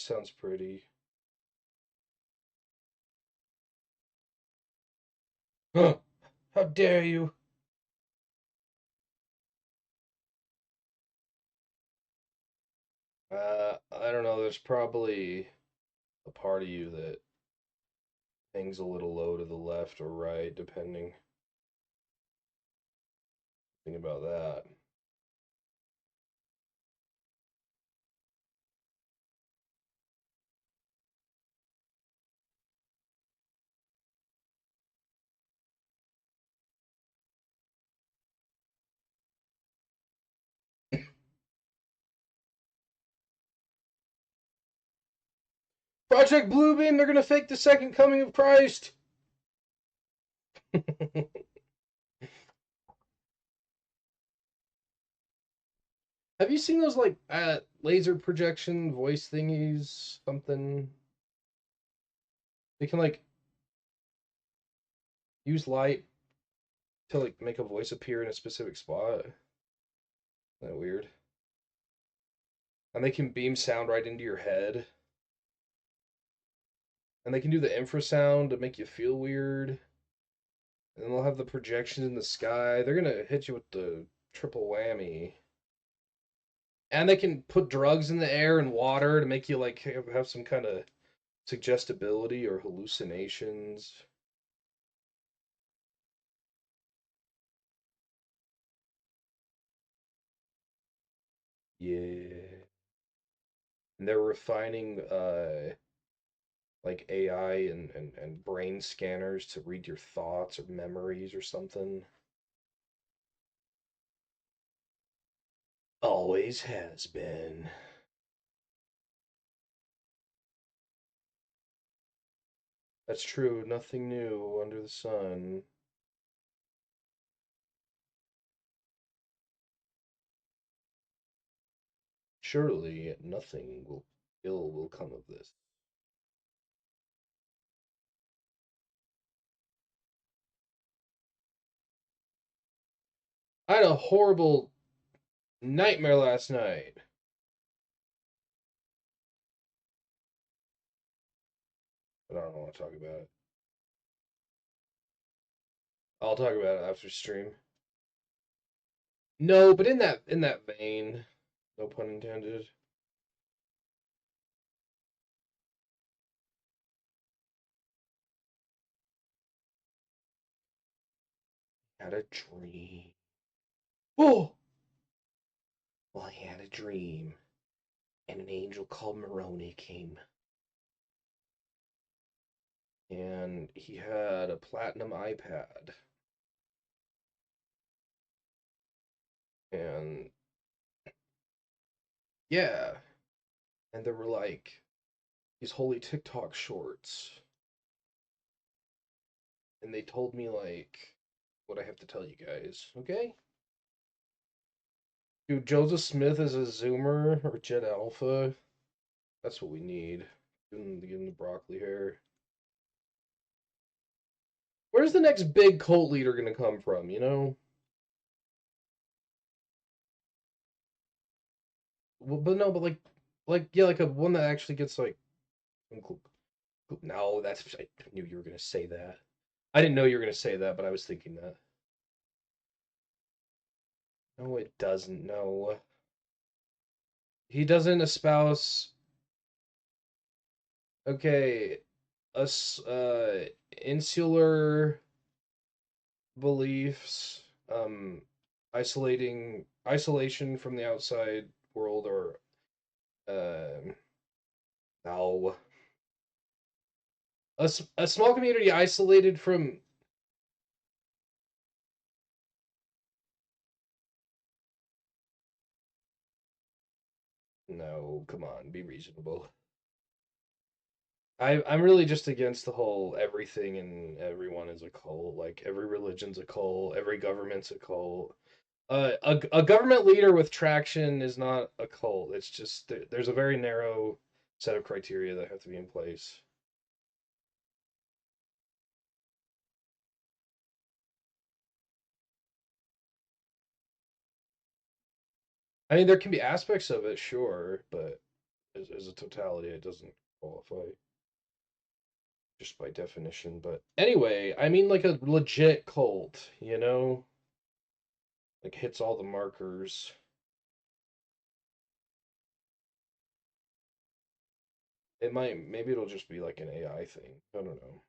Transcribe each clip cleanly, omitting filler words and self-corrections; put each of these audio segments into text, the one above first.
sounds pretty. Huh! How dare you? I don't know. There's probably a part of you that hangs a little low to the left or right, depending. Think about that. Project Bluebeam, they're gonna fake the second coming of Christ. Have you seen those like laser projection voice thingies? Something they can like use light to like make a voice appear in a specific spot. Isn't that weird? And they can beam sound right into your head. And they can do the infrasound to make you feel weird. And then they'll have the projections in the sky. They're gonna hit you with the triple whammy. And they can put drugs in the air and water to make you like have some kind of suggestibility or hallucinations. Yeah. And they're refining like AI and brain scanners to read your thoughts or memories or something. Always has been. That's true, nothing new under the sun. Surely nothing will ill will come of this. I had a horrible nightmare last night. But I don't want to talk about it. I'll talk about it after stream. No, but in that vein, no pun intended. Had a dream. Oh, well, I had a dream, and an angel called Moroni came, and he had a platinum iPad, and yeah, and there were like these holy TikTok shorts, and they told me like what I have to tell you guys, okay? Dude, Joseph Smith is a Zoomer or Jet Alpha. That's what we need. Give him the broccoli hair. Where's the next big cult leader gonna come from, you know? Well, but no, but like yeah, like a one that actually gets like. No, that's I knew you were gonna say that. I didn't know you were gonna say that, but I was thinking that. No, it doesn't. No, he doesn't espouse. Okay, us insular beliefs, isolation from the outside world, or no, a small community isolated from. No, come on, be reasonable. I'm really just against the whole everything and everyone is a cult. Like every religion's a cult, every government's a cult. A government leader with traction is not a cult. It's just there's a very narrow set of criteria that have to be in place. I mean, there can be aspects of it, sure, but as a totality, it doesn't qualify just by definition. But anyway, I mean like a legit cult, you know, like hits all the markers. It might, maybe it'll just be like an AI thing. I don't know.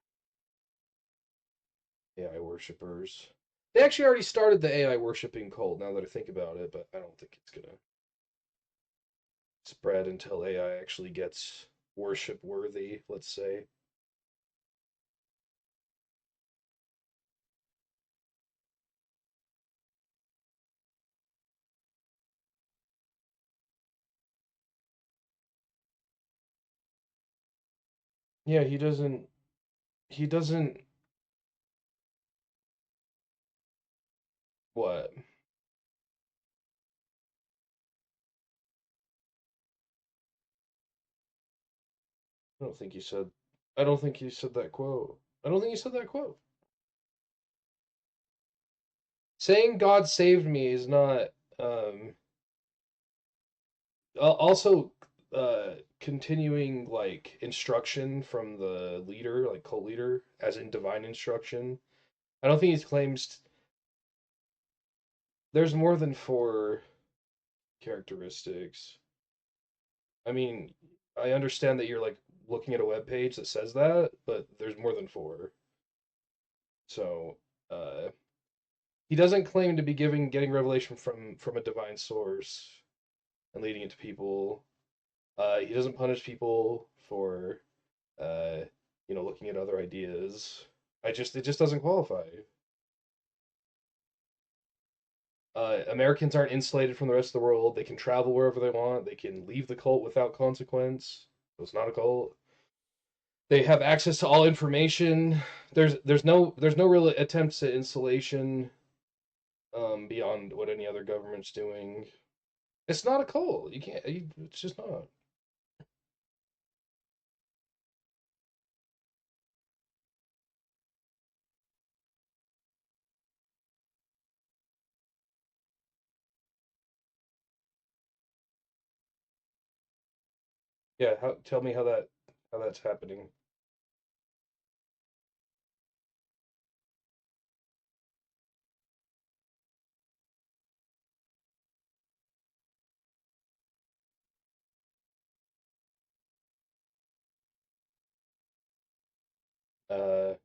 AI worshippers. They actually already started the AI worshipping cult now that I think about it, but I don't think it's gonna spread until AI actually gets worship worthy, let's say. Yeah, he doesn't what? I don't think you said I don't think you said that quote. I don't think you said that quote. Saying God saved me is not also continuing like instruction from the leader, like cult leader, as in divine instruction. I don't think he claims there's more than four characteristics. I mean, I understand that you're like looking at a web page that says that, but there's more than four. So, uh, he doesn't claim to be getting revelation from a divine source and leading it to people. He doesn't punish people for uh, looking at other ideas. It just doesn't qualify. Americans aren't insulated from the rest of the world. They can travel wherever they want. They can leave the cult without consequence. So it's not a cult. They have access to all information. There's no real attempts at insulation beyond what any other government's doing. It's not a cult. You can't. It's just not. Yeah. Tell me how that's happening. Uh,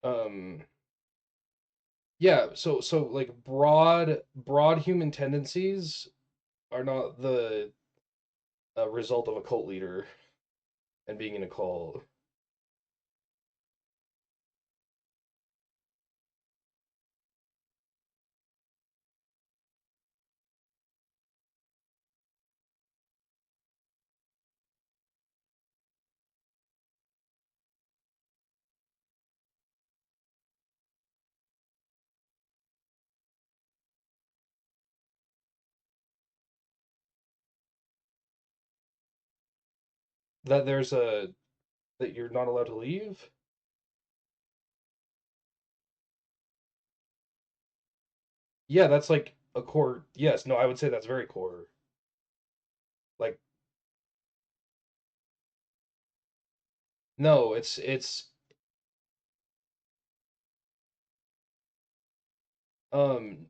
um. Yeah. So like broad human tendencies are not the result of a cult leader and being in a cult. That there's a that you're not allowed to leave. Yeah, that's like a core. Yes, no, I would say that's very core. Like, no, it's um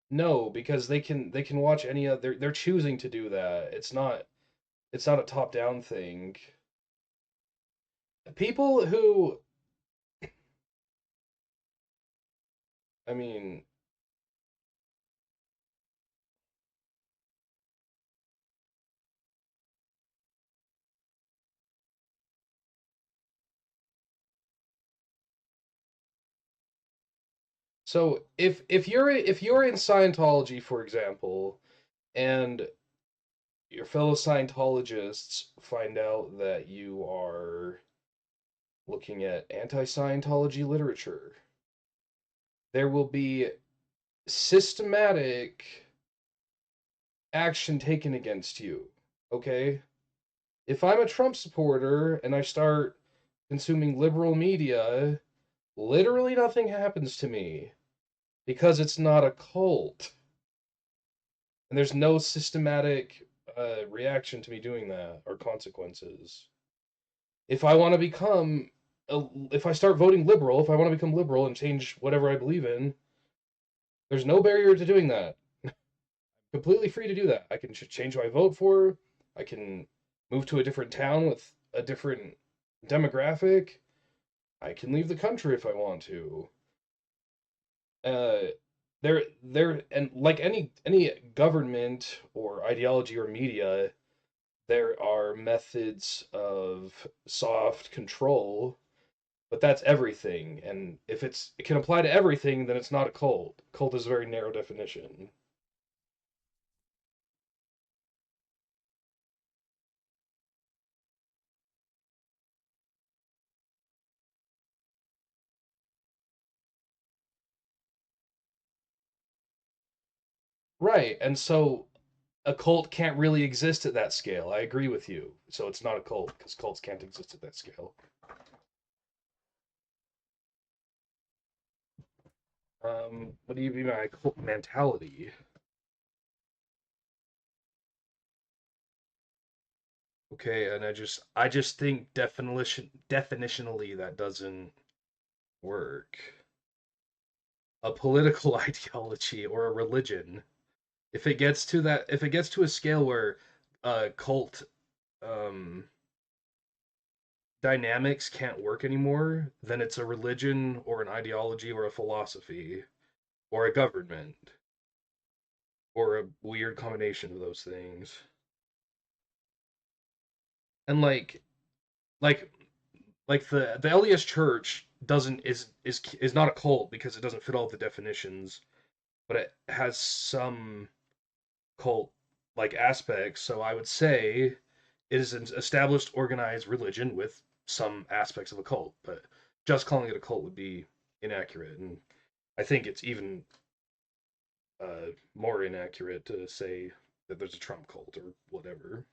no, because they can watch any other. They're choosing to do that. It's not a top down thing. People who, I mean, so if you're in Scientology, for example, and your fellow Scientologists find out that you are looking at anti-Scientology literature, there will be systematic action taken against you. Okay? If I'm a Trump supporter and I start consuming liberal media, literally nothing happens to me because it's not a cult. And there's no systematic reaction to me doing that or consequences. If I want to become, if I start voting liberal, if I want to become liberal and change whatever I believe in, there's no barrier to doing that. Completely free to do that. I can change who I vote for. I can move to a different town with a different demographic. I can leave the country if I want to. Uh, and like any government or ideology or media, there are methods of soft control, but that's everything. And if it can apply to everything, then it's not a cult. Cult is a very narrow definition. Right. And so a cult can't really exist at that scale. I agree with you. So it's not a cult because cults can't exist at that scale. What do you mean by cult mentality? Okay, and I just think definitionally that doesn't work. A political ideology or a religion, if it gets to a scale where cult um dynamics can't work anymore, then it's a religion or an ideology or a philosophy or a government or a weird combination of those things. And like the LDS Church doesn't is not a cult because it doesn't fit all the definitions, but it has some cult like aspects. So I would say it is an established organized religion with some aspects of a cult, but just calling it a cult would be inaccurate. And I think it's even more inaccurate to say that there's a Trump cult or whatever.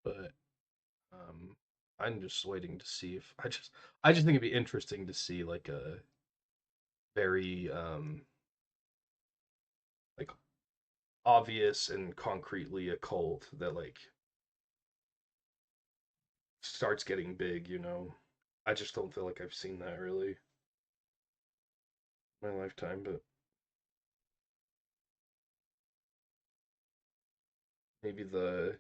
But um, I'm just waiting to see if I just think it'd be interesting to see like a very like obvious and concretely a cult that like starts getting big, you know. I just don't feel like I've seen that really in my lifetime, but maybe the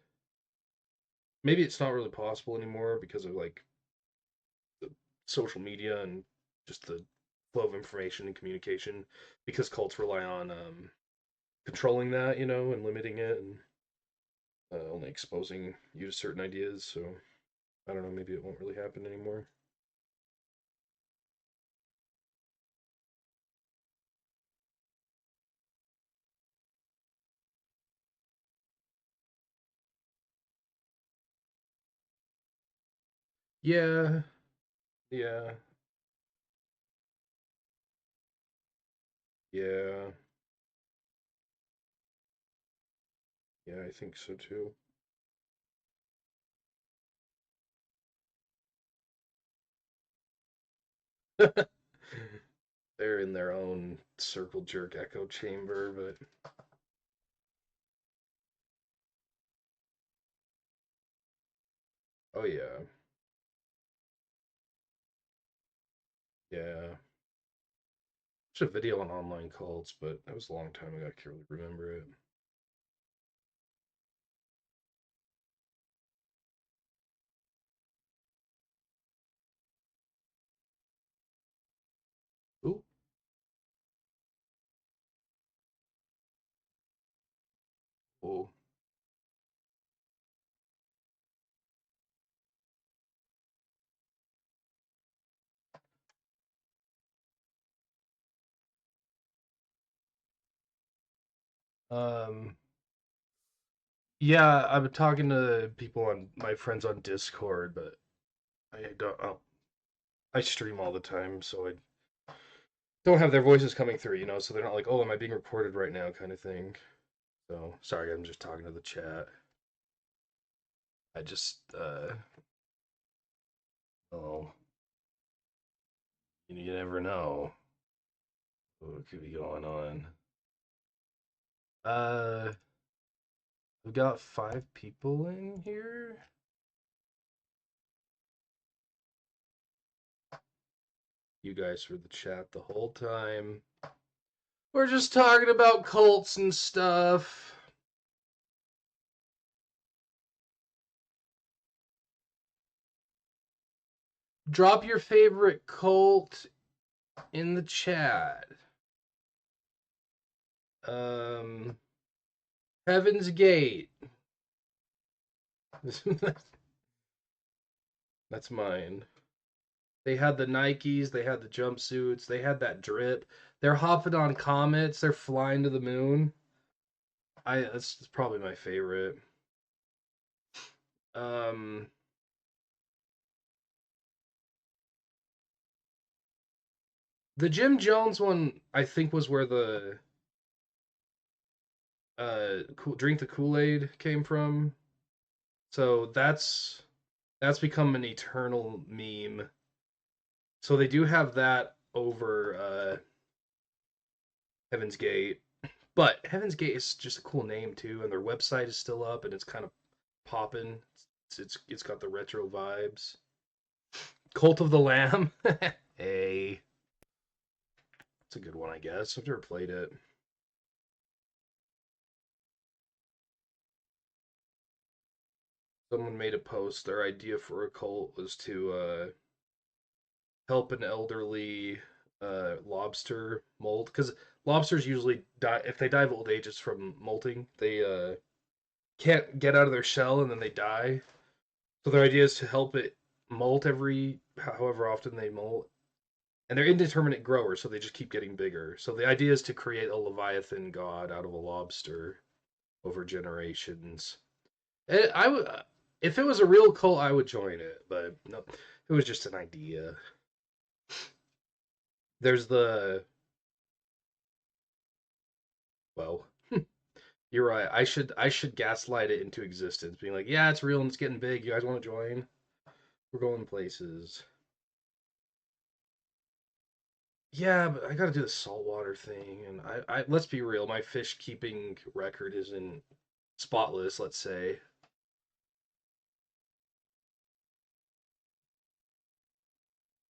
maybe it's not really possible anymore because of like the social media and just the flow of information and communication because cults rely on controlling that, you know, and limiting it and only exposing you to certain ideas. So I don't know, maybe it won't really happen anymore. Yeah, yeah, yeah, yeah, I think so too. They're in their own circle jerk echo chamber, but oh yeah, yeah. There's a video on online cults, but that was a long time ago. I can't really remember it. Ooh, oh, um, Yeah, I've been talking to people on my friends on Discord, but I don't. I stream all the time, so I don't have their voices coming through, so they're not like, oh, am I being recorded right now, kind of thing. So sorry, I'm just talking to the chat. I just, oh, you never know what could be going on. Uh, we've got 5 people in here. You guys were the chat the whole time. We're just talking about cults and stuff. Drop your favorite cult in the chat. Heaven's Gate. That's mine. They had the Nikes, they had the jumpsuits, they had that drip. They're hopping on comets, they're flying to the moon. That's probably my favorite. Um the Jim Jones one I think was where the drink the Kool-Aid came from. So that's become an eternal meme. So they do have that over Heaven's Gate. But Heaven's Gate is just a cool name too, and their website is still up, and it's kind of popping. It's got the retro vibes. Cult of the Lamb. Hey, it's a good one, I guess. I've never played it. Someone made a post. Their idea for a cult was to help an elderly lobster molt because lobsters usually die if they die of old age. It's from molting. They can't get out of their shell and then they die. So their idea is to help it molt every however often they molt, and they're indeterminate growers, so they just keep getting bigger. So the idea is to create a leviathan god out of a lobster over generations. I would, if it was a real cult, I would join it, but no, it was just an idea. There's the well, you're right. I should gaslight it into existence, being like, yeah, it's real and it's getting big. You guys want to join? We're going places. Yeah, but I got to do the saltwater thing, and I let's be real, my fish keeping record isn't spotless. Let's say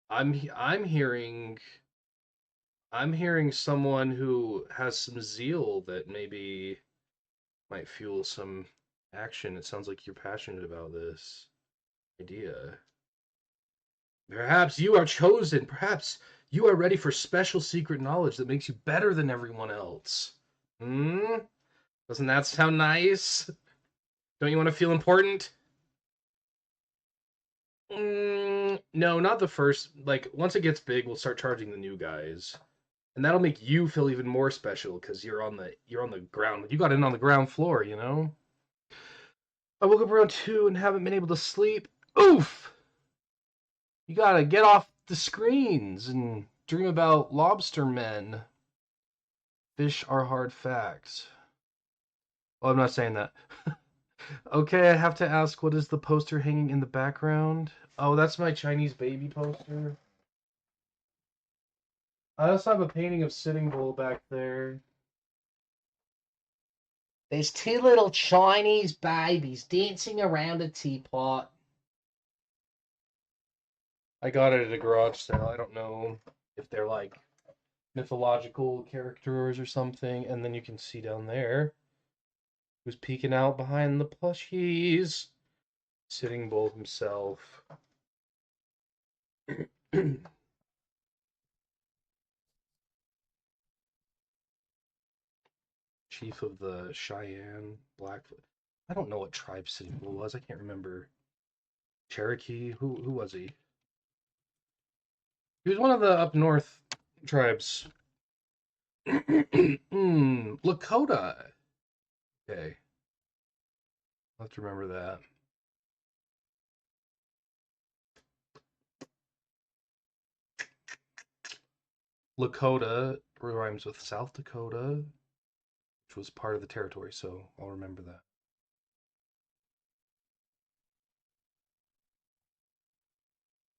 I'm hearing someone who has some zeal that maybe might fuel some action. It sounds like you're passionate about this idea. Perhaps you are chosen. Perhaps you are ready for special secret knowledge that makes you better than everyone else. Hmm? Doesn't that sound nice? Don't you want to feel important? No, not the first. Like once it gets big, we'll start charging the new guys, and that'll make you feel even more special because you're on the ground. You got in on the ground floor, you know. I woke up around 2 and haven't been able to sleep. Oof! You gotta get off the screens and dream about lobster men. Fish are hard facts. Well, I'm not saying that. Okay, I have to ask, what is the poster hanging in the background? Oh, that's my Chinese baby poster. I also have a painting of Sitting Bull back there. There's 2 little Chinese babies dancing around a teapot. I got it at a garage sale. I don't know if they're like mythological characters or something. And then you can see down there who's peeking out behind the plushies. Sitting Bull himself. Chief of the Cheyenne, Blackfoot. I don't know what tribe Sitting Bull was. I can't remember. Cherokee? Who was he? He was one of the up north tribes. Lakota. Okay. I'll have to remember that. Lakota rhymes with South Dakota, which was part of the territory, so I'll remember that.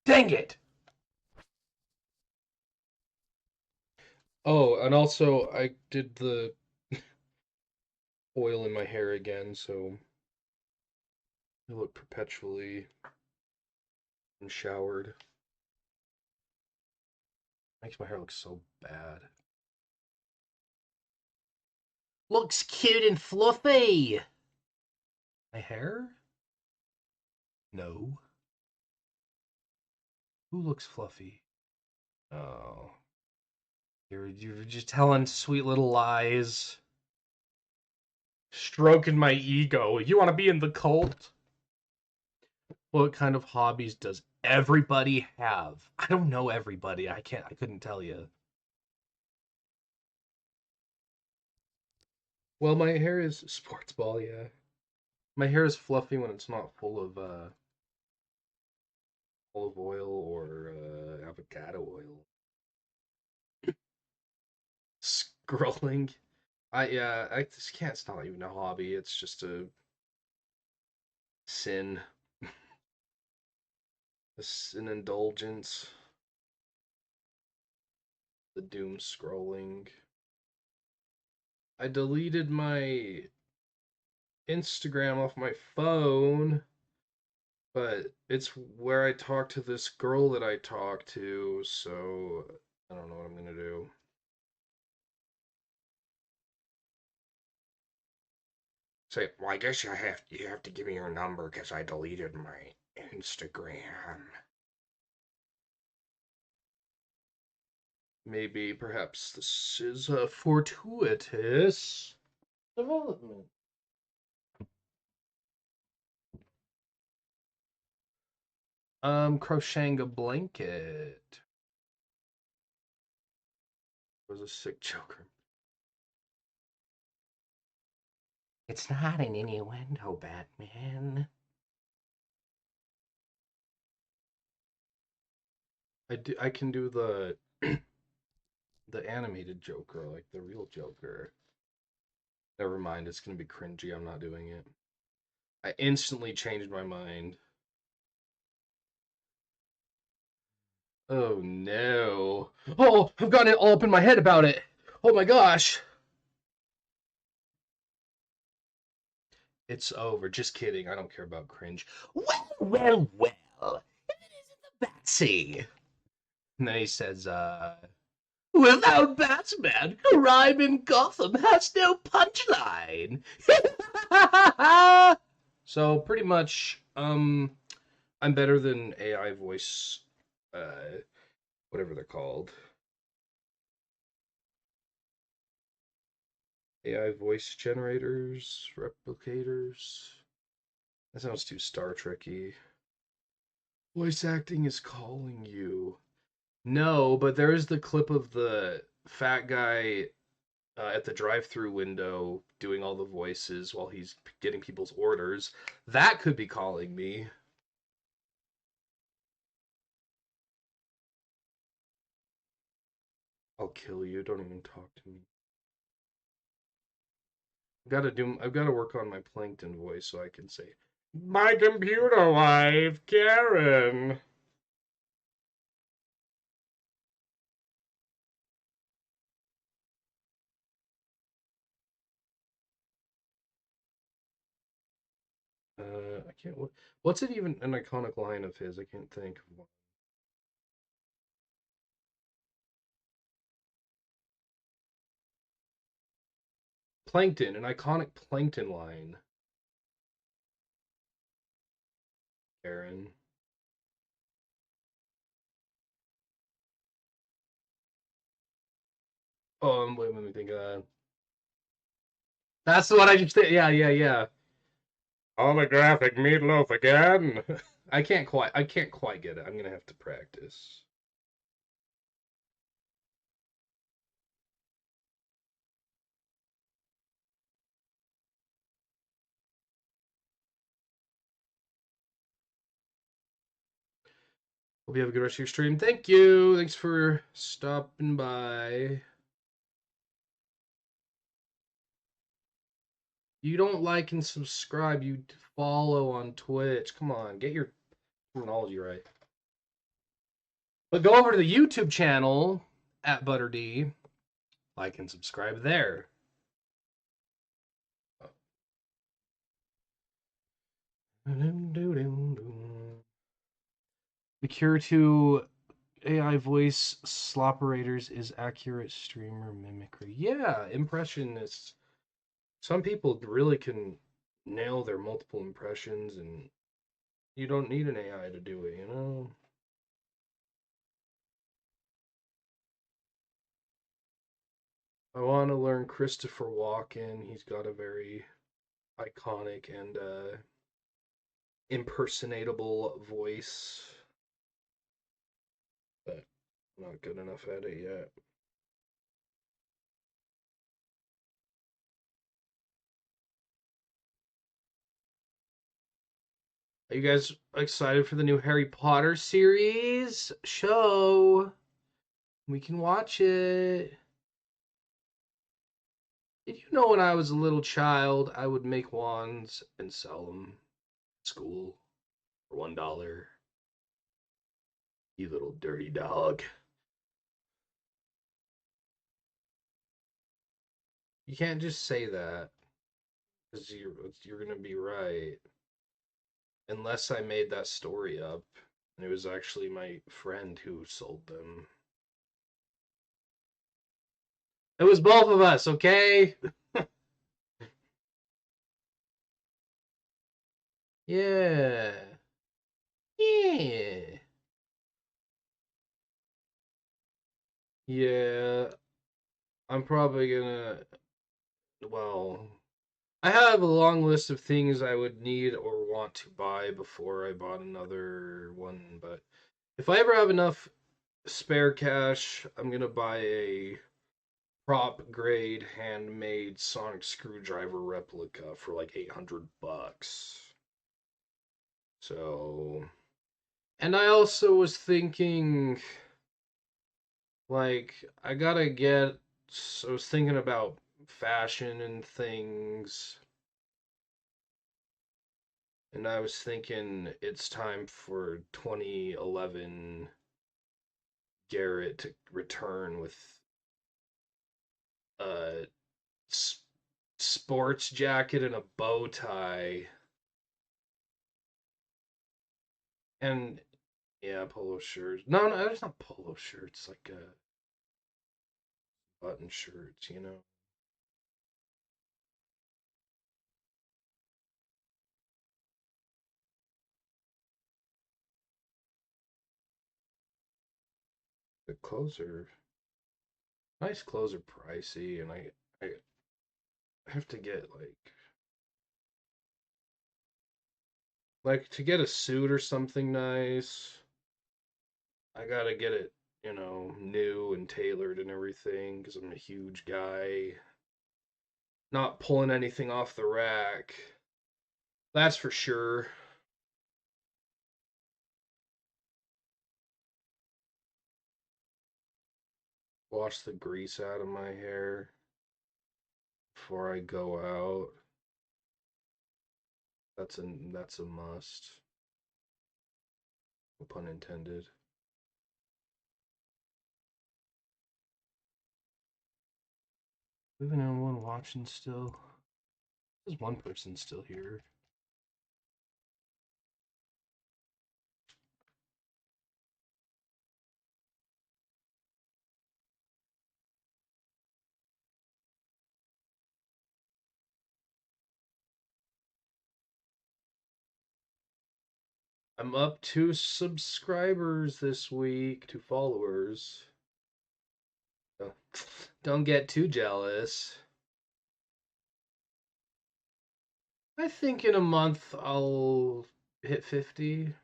Dang it! Oh, and also I did the oil in my hair again, so I look perpetually unshowered. Makes my hair look so bad. Looks cute and fluffy! My hair? No. Who looks fluffy? Oh. You're just telling sweet little lies. Stroking my ego. You want to be in the cult? What kind of hobbies does everybody have? I don't know everybody. I couldn't tell you. Well, my hair is sports ball, yeah. My hair is fluffy when it's not full of olive oil or avocado oil. Scrolling. I just can't. It's not even a hobby. It's just a sin, an indulgence. The doom scrolling. I deleted my Instagram off my phone, but it's where I talk to this girl that I talk to, so I don't know what I'm gonna do. Say, well, I guess you have to give me your number because I deleted my Instagram. Maybe, perhaps this is a fortuitous development. Crocheting a blanket. It was a sick joker. It's not an innuendo, Batman. I can do the animated Joker, like the real Joker. Never mind, it's gonna be cringy. I'm not doing it. I instantly changed my mind. Oh no. Oh, I've gotten it all up in my head about it. Oh my gosh. It's over. Just kidding. I don't care about cringe. Well. If it isn't the Batsy. And then he says, without Batman, crime in Gotham has no punchline. So pretty much, I'm better than AI voice, whatever they're called. AI voice generators, replicators. That sounds too Star Trekky. Voice acting is calling you. No, but there is the clip of the fat guy at the drive-through window doing all the voices while he's getting people's orders. That could be calling me. I'll kill you. Don't even talk to me. I've got to work on my plankton voice so I can say, "My computer wife, Karen." I can't. What's it even an iconic line of his? I can't think of one. Plankton, an iconic plankton line. Karen. Wait, let me think of that. That's the one I just think. Yeah. Holographic meatloaf again. I can't quite get it. I'm gonna have to practice. Hope you have a good rest of your stream. Thank you. Thanks for stopping by. You don't like and subscribe. You follow on Twitch. Come on, get your terminology right. But go over to the YouTube channel at ButterD. Like and subscribe there. The cure to AI voice slopperators is accurate streamer mimicry. Yeah, impressionists. Some people really can nail their multiple impressions, and you don't need an AI to do it, you know? I want to learn Christopher Walken. He's got a very iconic and impersonatable voice, but I'm not good enough at it yet. Are you guys excited for the new Harry Potter series show? We can watch it. Did you know when I was a little child, I would make wands and sell them at school for $1? You little dirty dog. You can't just say that because you're gonna be right. Unless I made that story up, and it was actually my friend who sold them. It was both of us, okay? Yeah. Yeah. Yeah. I'm probably gonna. Well, I have a long list of things I would need or want to buy before I bought another one, but if I ever have enough spare cash, I'm gonna buy a prop grade handmade sonic screwdriver replica for like $800. So, and I also was thinking, like, I gotta get. I was thinking about fashion and things, and I was thinking it's time for 2011 Garrett to return with a sports jacket and a bow tie. And yeah, polo shirts. No, no, it's not polo shirts. Like button shirts, you know. The clothes are nice. Clothes are pricey, and I have to get like to get a suit or something nice. I gotta get it, new and tailored and everything because I'm a huge guy. Not pulling anything off the rack. That's for sure. Wash the grease out of my hair before I go out. That's a must. No pun intended. We have anyone watching still? There's one person still here. I'm up 2 subscribers this week, 2 followers. So, don't get too jealous. I think in a month I'll hit 50.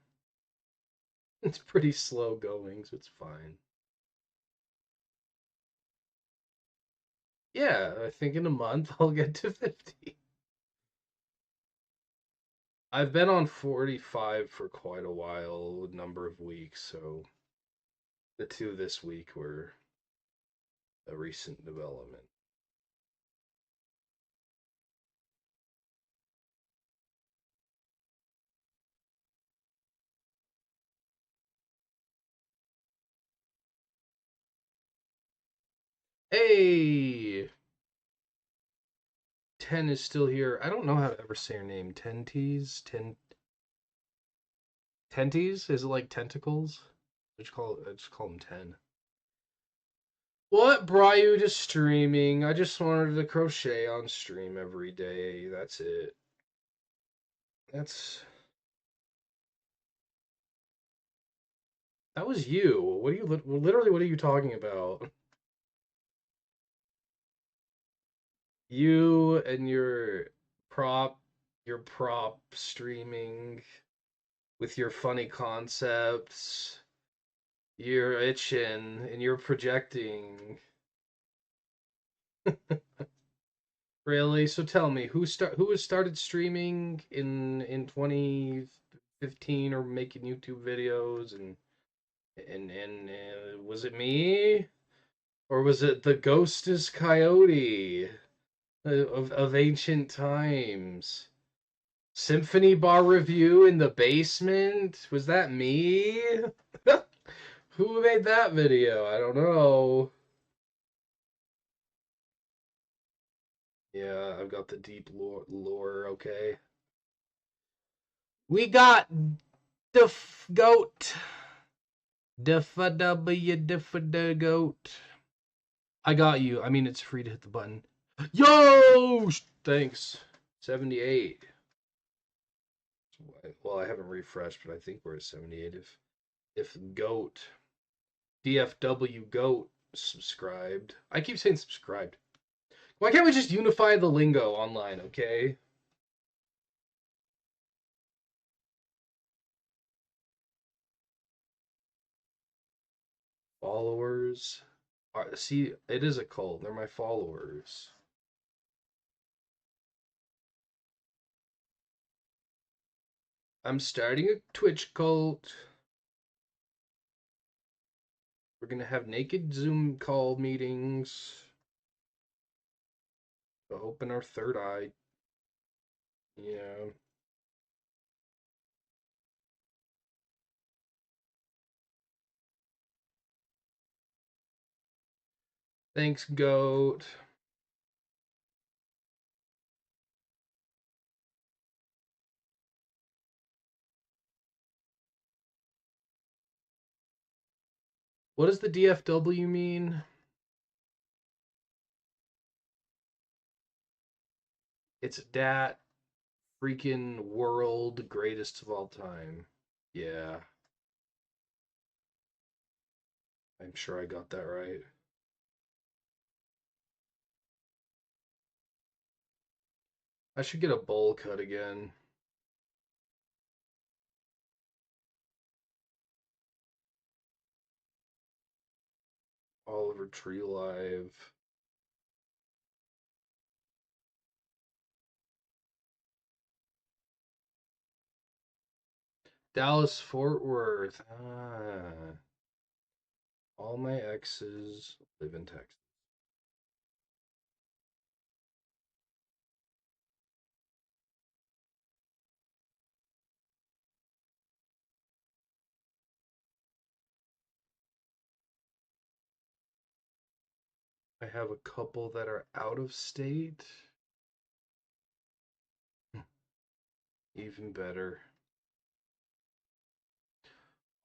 It's pretty slow going, so it's fine. Yeah, I think in a month I'll get to 50. I've been on 45 for quite a while, a number of weeks, so the two this week were a recent development. Hey, 10 is still here. I don't know how to ever say her name. Tenties? Tenties? Is it like tentacles? I just call them 10. What brought you to streaming? I just wanted to crochet on stream every day. That's it. That's that was you. What are you literally what are you talking about? You and prop your prop streaming with your funny concepts. You're itching and you're projecting. Really? So tell me, who has started streaming in 2015 or making YouTube videos and was it me or was it the Ghostess Coyote of ancient times? Symphony Bar review in the basement? Was that me? Who made that video? I don't know. Yeah, I've got the deep lore, okay. We got the goat. The goat. I got you. I mean, it's free to hit the button. Yo! Thanks. 78. Well, I haven't refreshed, but I think we're at 78. If goat, DFW goat subscribed. I keep saying subscribed. Why can't we just unify the lingo online, okay? Followers. See, it is a cult. They're my followers. I'm starting a Twitch cult. We're gonna have naked Zoom call meetings. To open our third eye. Yeah. Thanks, goat. What does the DFW mean? It's dat freaking world greatest of all time. Yeah, I'm sure I got that right. I should get a bowl cut again. Oliver Tree Live. Dallas Fort Worth. Ah. All my exes live in Texas. I have a couple that are out of state. Even better.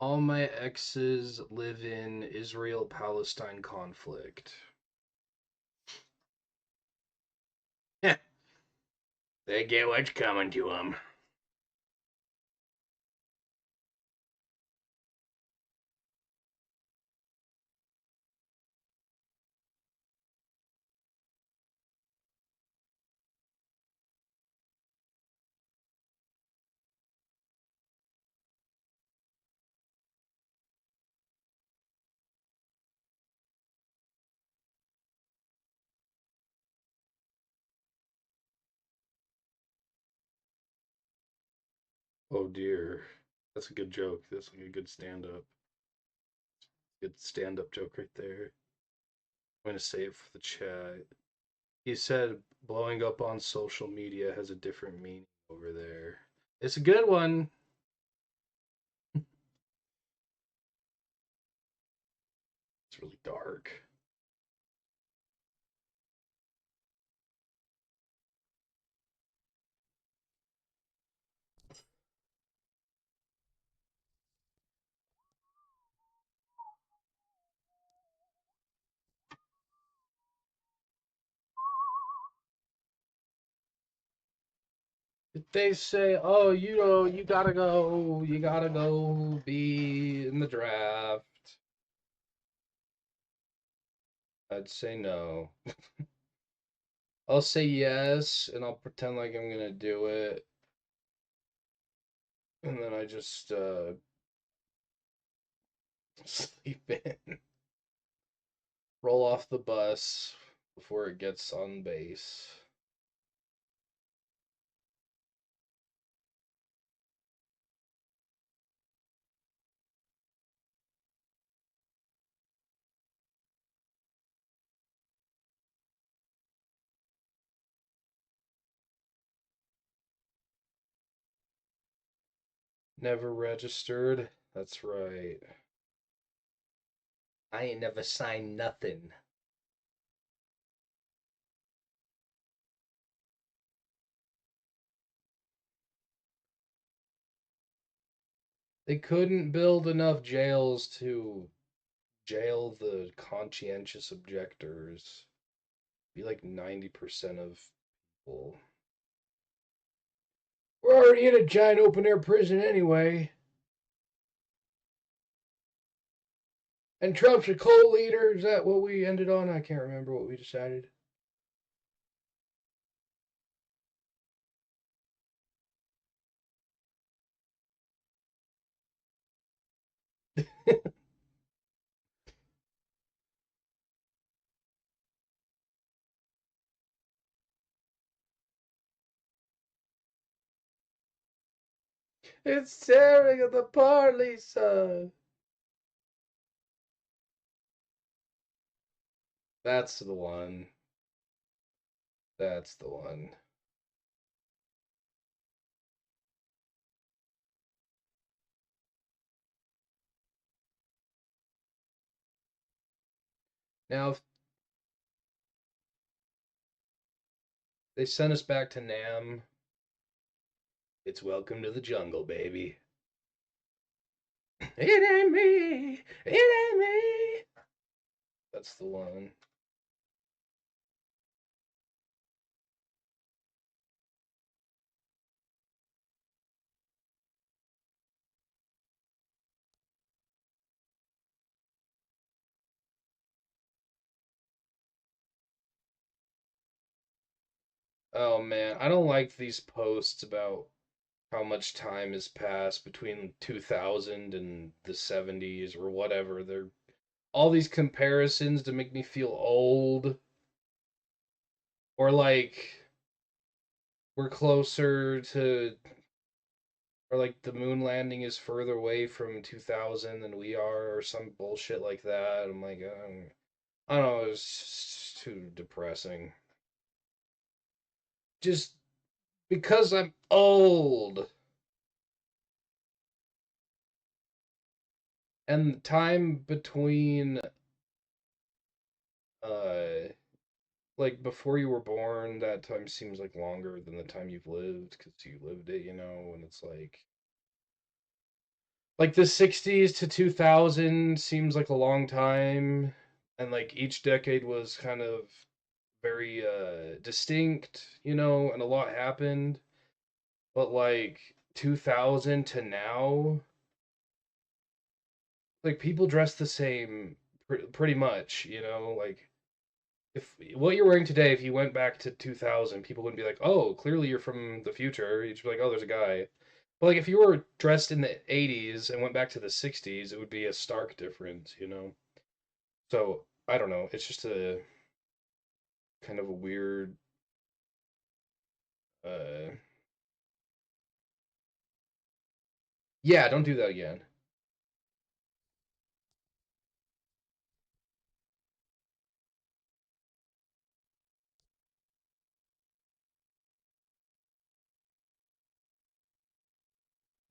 All my exes live in Israel-Palestine conflict. Yeah, they get what's coming to them. Oh dear. That's a good joke. That's like a good stand up. Good stand up joke right there. I'm gonna say it for the chat. He said blowing up on social media has a different meaning over there. It's a good one. It's really dark. If they say, "Oh, you gotta go be in the draft," I'd say no. I'll say yes, and I'll pretend like I'm gonna do it, and then I just sleep in, roll off the bus before it gets on base. Never registered. That's right. I ain't never signed nothing. They couldn't build enough jails to jail the conscientious objectors. Be like 90% of people. We're already in a giant open air prison anyway. And Trump's a cult leader. Is that what we ended on? I can't remember what we decided. It's tearing at the apart, Lisa. That's the one. That's the one. Now, if they send us back to Nam, it's welcome to the jungle, baby. It ain't me. It ain't me. That's the one. Oh man, I don't like these posts about how much time has passed between 2000 and the 70s or whatever. They're all these comparisons to make me feel old, or like we're closer to, or like the moon landing is further away from 2000 than we are, or some bullshit like that. I'm like, I don't know, it's too depressing. Just because I'm old, and the time between uh like before you were born, that time seems like longer than the time you've lived because you lived it, and it's like the 60s to 2000 seems like a long time, and like each decade was kind of very distinct, and a lot happened. But like 2000 to now, like people dress the same pretty much, like if what you're wearing today, if you went back to 2000, people wouldn't be like, "Oh, clearly you're from the future." You'd just be like, "Oh, there's a guy." But like if you were dressed in the 80s and went back to the 60s, it would be a stark difference. So, I don't know. It's just a kind of a weird uh Yeah, don't do that again.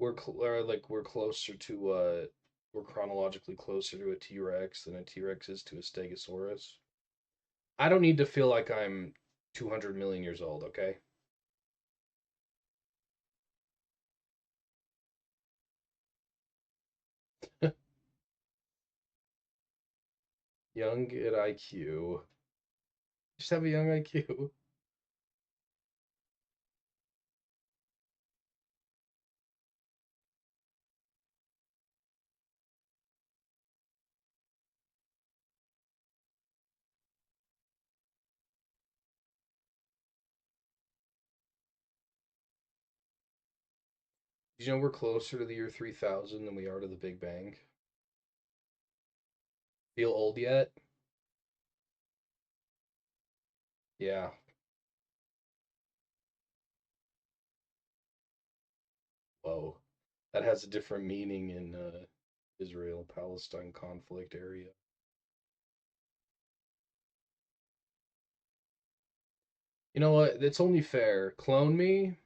We're closer to we're chronologically closer to a T-Rex than a T-Rex is to a Stegosaurus. I don't need to feel like I'm 200 million years old, okay? Young at IQ. Just have a young IQ. You know we're closer to the year 3000 than we are to the Big Bang. Feel old yet? Yeah. Whoa. That has a different meaning in Israel Palestine conflict area. You know what? It's only fair. Clone me,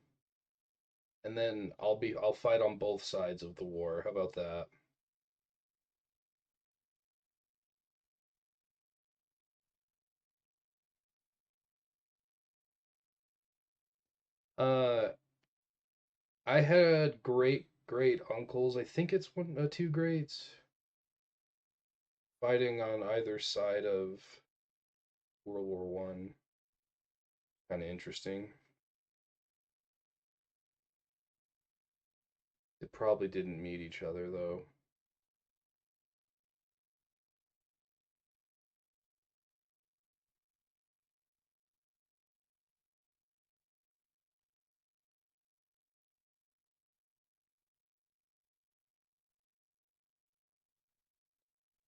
and then I'll fight on both sides of the war. How about that? Uh, I had great uncles. I think it's two greats fighting on either side of World War One. Kind of interesting. They probably didn't meet each other though.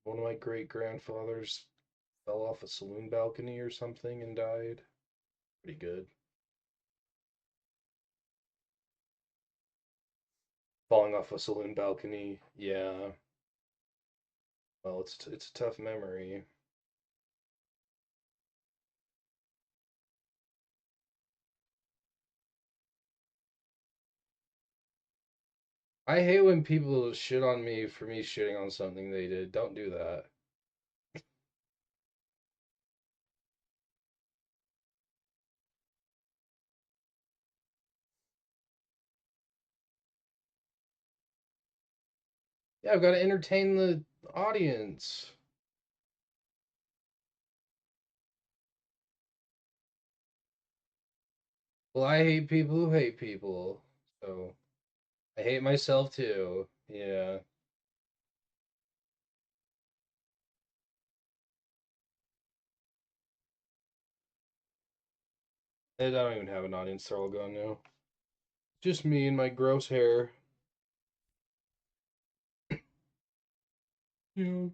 One of my great grandfathers fell off a saloon balcony or something and died. Pretty good. Falling off a saloon balcony. Yeah. Well, it's a tough memory. I hate when people shit on me for me shitting on something they did. Don't do that. Yeah, I've got to entertain the audience. Well, I hate people who hate people. So I hate myself too. Yeah. And I don't even have an audience. They're all gone now. Just me and my gross hair. Yeah.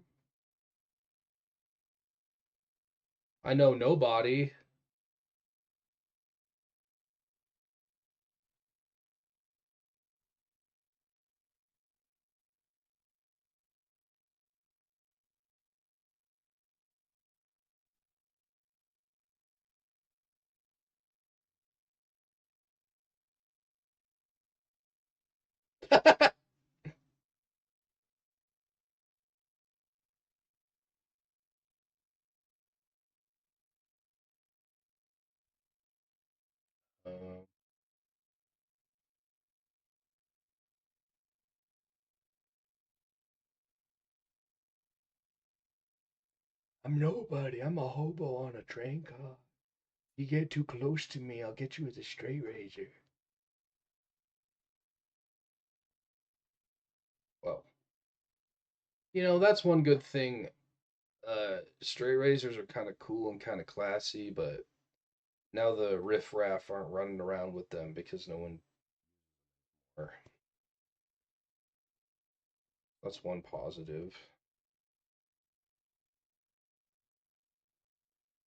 I know nobody. uh, I'm nobody. I'm a hobo on a train car. You get too close to me, I'll get you with a straight razor. Well, that's one good thing. Straight razors are kind of cool and kind of classy, but now the riffraff aren't running around with them because no one. Or that's one positive.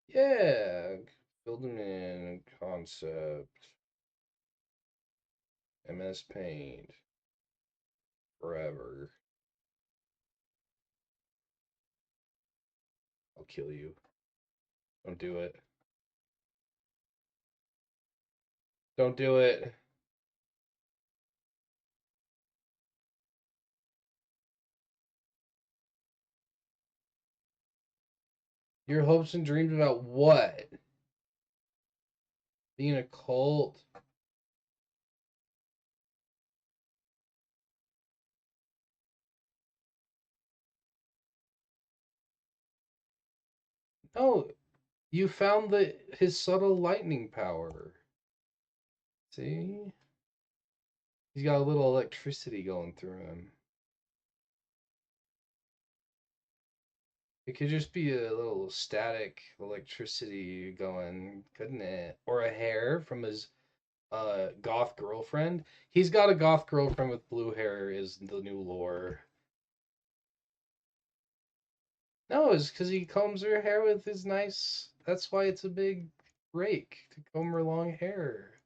Yeah, building in concept, MS Paint. forever. I'll kill you. Don't do it. Don't do it. Your hopes and dreams about what? Being a cult? No, you found his subtle lightning power. See? He's got a little electricity going through him. It could just be a little static electricity going, couldn't it? Or a hair from his goth girlfriend. He's got a goth girlfriend with blue hair is the new lore. No, it's because he combs her hair with his nice. That's why it's a big rake to comb her long hair.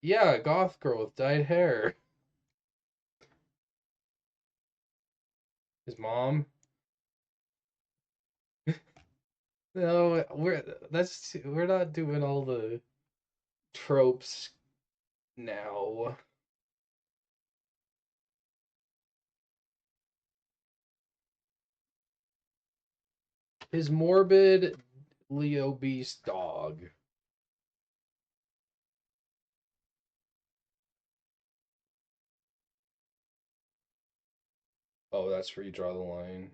Yeah, goth girl with dyed hair. His mom. No, we're not doing all the tropes now. His morbid Leo Beast dog. Oh, that's where you draw the line.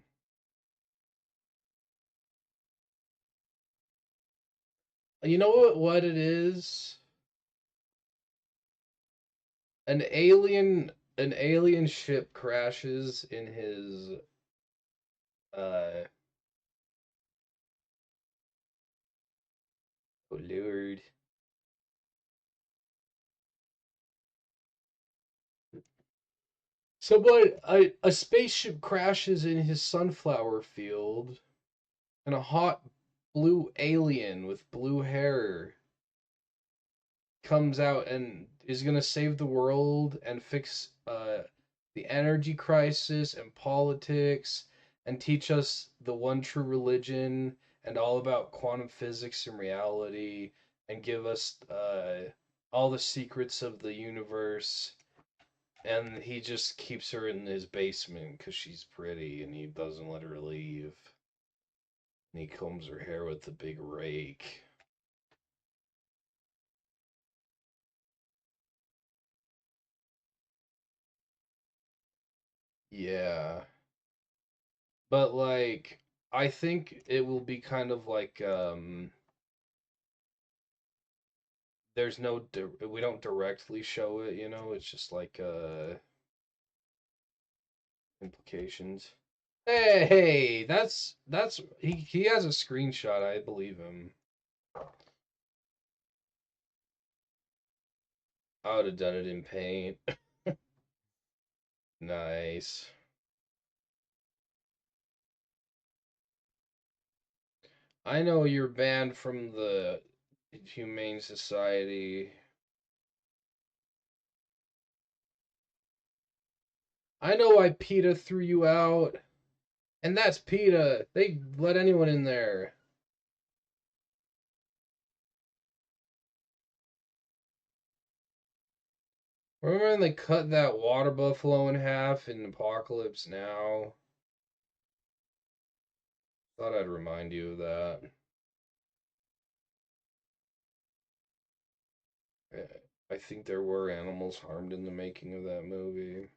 You know what it is? An alien ship crashes in his uh oh Lord. A spaceship crashes in his sunflower field, and a hot blue alien with blue hair comes out and is gonna save the world and fix the energy crisis and politics and teach us the one true religion and all about quantum physics and reality and give us all the secrets of the universe. And he just keeps her in his basement because she's pretty and he doesn't let her leave. And he combs her hair with the big rake. Yeah. But like I think it will be kind of like there's no we don't directly show it, it's just like implications. Hey, that's he has a screenshot, I believe him. I would have done it in paint. Nice. I know you're banned from the Humane Society. I know why PETA threw you out. And that's PETA. They let anyone in there. Remember when they cut that water buffalo in half in Apocalypse Now? Thought I'd remind you of that. I think there were animals harmed in the making of that movie.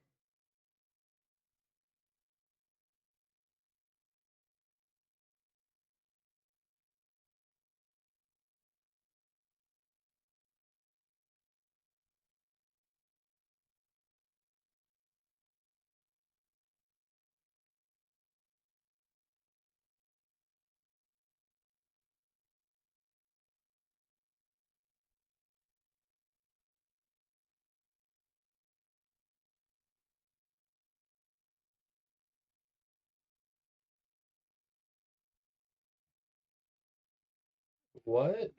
What?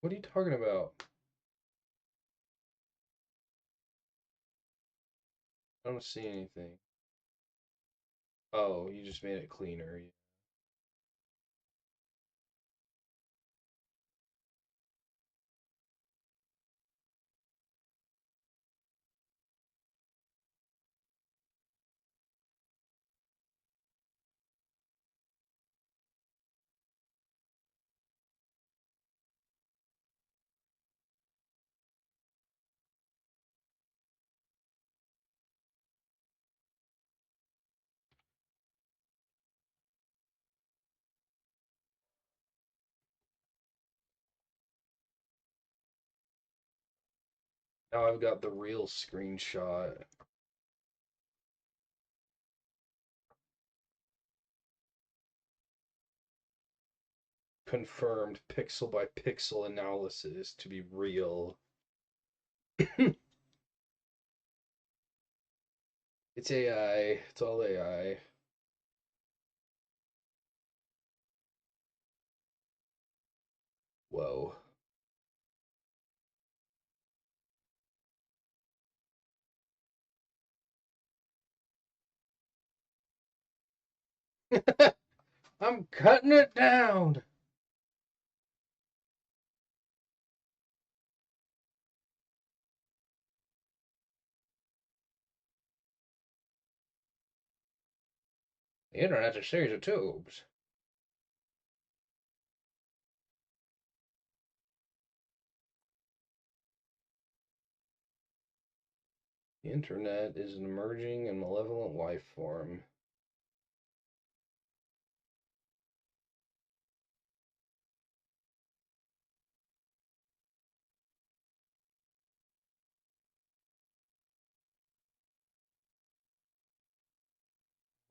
What are you talking about? I don't see anything. Oh, you just made it cleaner. Now I've got the real screenshot. Confirmed pixel by pixel analysis to be real. It's AI. It's all AI. Whoa. I'm cutting it down. The internet's a series of tubes. The internet is an emerging and malevolent life form.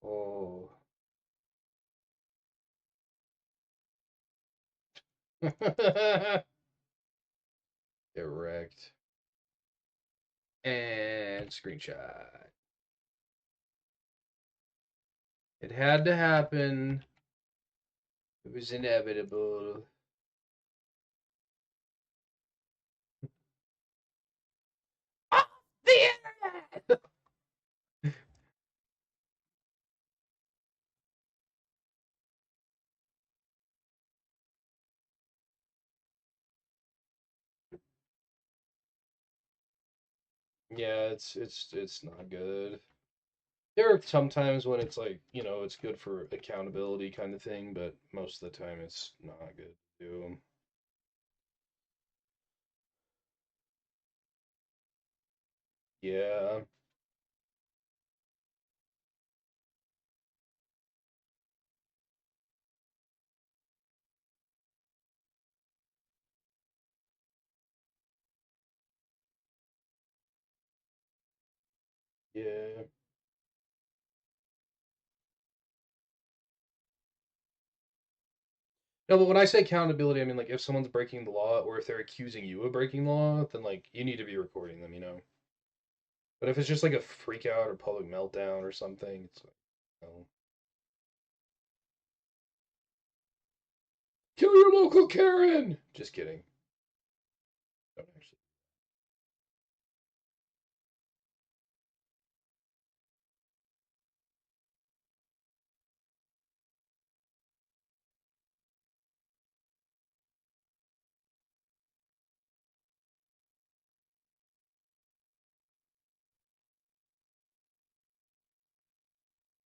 Oh. Erect. And screenshot. It had to happen. It was inevitable. Off the internet! Yeah, it's not good. There are some times when it's like, it's good for accountability kind of thing, but most of the time it's not good to do. Yeah. Yeah. No, but when I say accountability, I mean like if someone's breaking the law or if they're accusing you of breaking the law, then like you need to be recording them. But if it's just like a freak out or public meltdown or something, it's like, no. Kill your local Karen! Just kidding. Don't actually.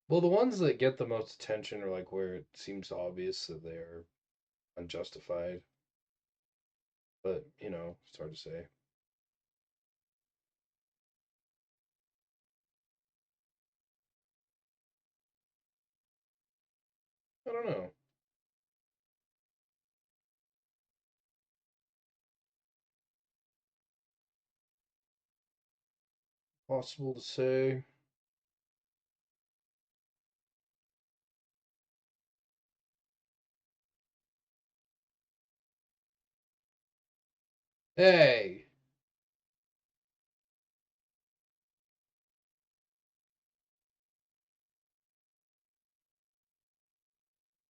Well, the ones that get the most attention are like where it seems obvious that they are unjustified. But, it's hard to say. I don't know. Possible to say. Hey,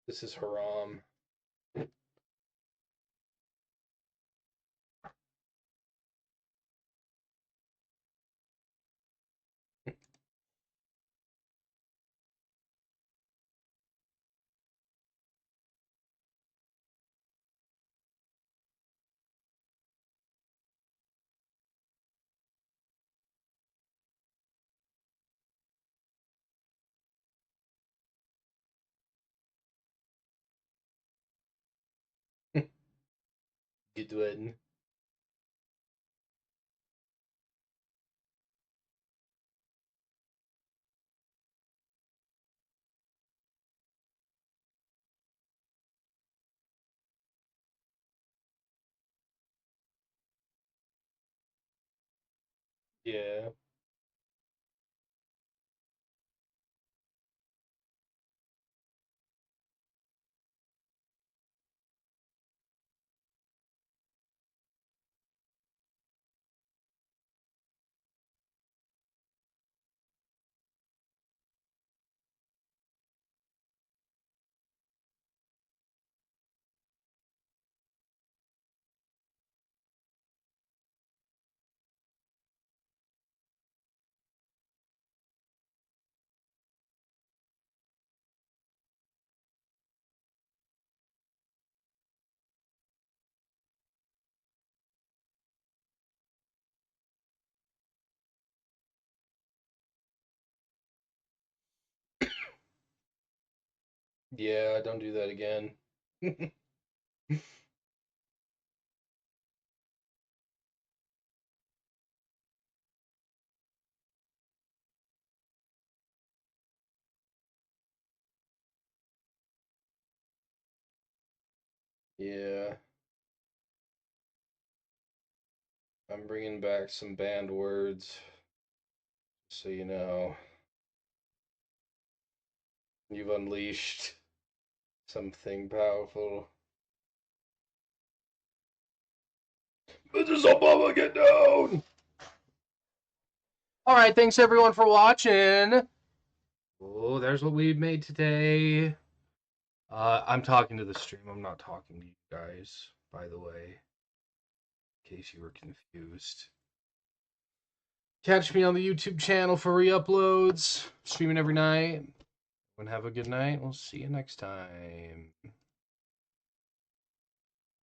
this is haram. Good one. Yeah. Yeah, don't do that again. Yeah, I'm bringing back some banned words, so you know. You've unleashed something powerful. Mrs. Obama, get down! All right, thanks everyone for watching. Oh, there's what we made today. I'm talking to the stream. I'm not talking to you guys, by the way, in case you were confused. Catch me on the YouTube channel for re-uploads. Streaming every night. Everyone have a good night. We'll see you next time.